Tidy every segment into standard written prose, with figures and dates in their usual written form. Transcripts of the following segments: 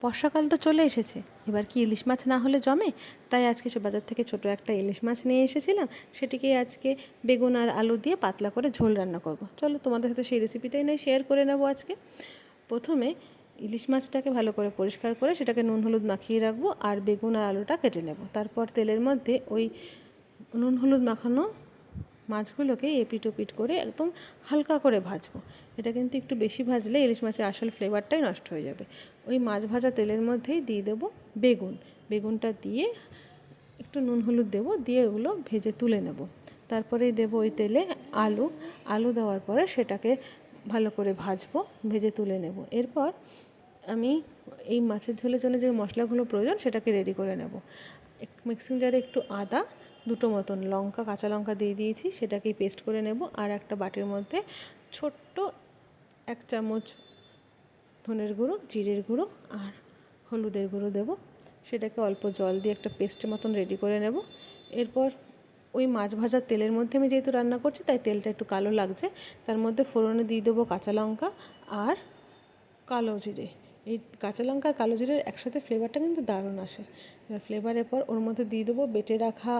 বর্ষাকাল তো চলে এসেছে, এবার কি ইলিশ মাছ না হলে জমে? তাই আজকে বাজার থেকে ছোট একটা ইলিশ মাছ নিয়ে এসেছিলাম। সেটিকেই আজকে বেগুন আর আলু দিয়ে পাতলা করে ঝোল রান্না করব। চলো তোমাদের সাথে সেই রেসিপিটাই নয় শেয়ার করে নেব আজকে। প্রথমে ইলিশ মাছটাকে ভালো করে পরিষ্কার করে সেটাকে নুন হলুদ মাখিয়ে রাখবো, আর বেগুন আর আলুটা কেটে নেব। তারপর তেলের মধ্যে ওই নুন হলুদ মাখানো মাছগুলোকে এপিট ওপিট করে একদম হালকা করে ভাজবো। এটা কিন্তু একটু বেশি ভাজলে ইলিশ মাছের আসল ফ্লেভারটাই নষ্ট হয়ে যাবে। ওই মাছ ভাজা তেলের মধ্যেই দিয়ে দেবো বেগুনটা দিয়ে একটু নুন হলুদ দেবো, দিয়ে ওগুলো ভেজে তুলে নেব। তারপরেই দেবো ওই তেলে আলু দেওয়ার পরে সেটাকে ভালো করে ভাজবো, ভেজে তুলে নেব। এরপর আমি এই মাছের ঝোলের জন্য যে মশলাগুলো প্রয়োজন সেটাকে রেডি করে নেব। মিক্সিং জারে একটু আদা, দুটো মতন লঙ্কা, কাঁচা লঙ্কা দিয়ে দিয়েছি, সেটাকেই পেস্ট করে নেব। আর একটা বাটির মধ্যে ছোট্ট 1 চামচ ধনের গুঁড়ো, জিরের গুঁড়ো আর হলুদের গুঁড়ো দেব। সেটাকে অল্প জল দিয়ে একটা পেস্টের মতন রেডি করে নেব। এরপর ওই মাছ ভাজার তেলের মধ্যে আমি যেহেতু রান্না করছি তাই তেলটা একটু কালো লাগছে, তার মধ্যে ফোড়নে দিয়ে দেবো কাঁচা লঙ্কা আর কালো জিরে। এই কাঁচা লঙ্কা আর কালো জিরের একসাথে ফ্লেভারটা কিন্তু দারুণ আসে। এবার ফ্লেভারের পর ওর মধ্যে দিয়ে দেবো বেটে রাখা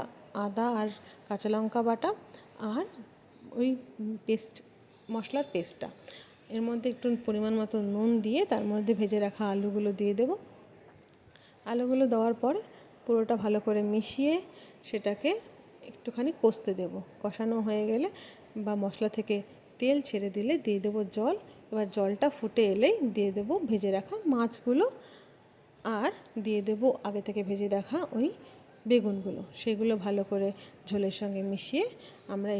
আদা আর কাঁচা লঙ্কা বাটা আর ওই মশলার পেস্টটা। এর মধ্যে একটু পরিমাণ মতো নুন দিয়ে তার মধ্যে ভেজে রাখা আলুগুলো দিয়ে দেবো। আলুগুলো দেওয়ার পর পুরোটা ভালো করে মিশিয়ে সেটাকে একটুখানি কষতে দেব। কষানো হয়ে গেলে বা মশলা থেকে তেল ছেড়ে দিলে দিয়ে দেবো জল। এবার জলটা ফুটে এলেই দিয়ে দেবো ভেজে রাখা মাছগুলো, আর দিয়ে দেবো আগে থেকে ভেজে রাখা ওই বেগুনগুলো। সেগুলো ভালো করে ঝোলের সঙ্গে মিশিয়ে আমরা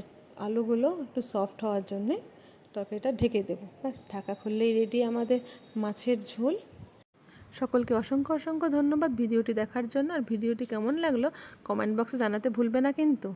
আলুগুলো একটু সফট হওয়ার জন্যে তরকারিটা ঢেকে দেবো। ব্যাস, ঢাকা খুললেই রেডি আমাদের মাছের ঝোল। সকলকে অসংখ্য অসংখ্য ধন্যবাদ ভিডিওটি দেখার জন্য। আর ভিডিওটি কেমন লাগলো কমেন্ট বক্সে জানাতে ভুলবে না কিন্তু।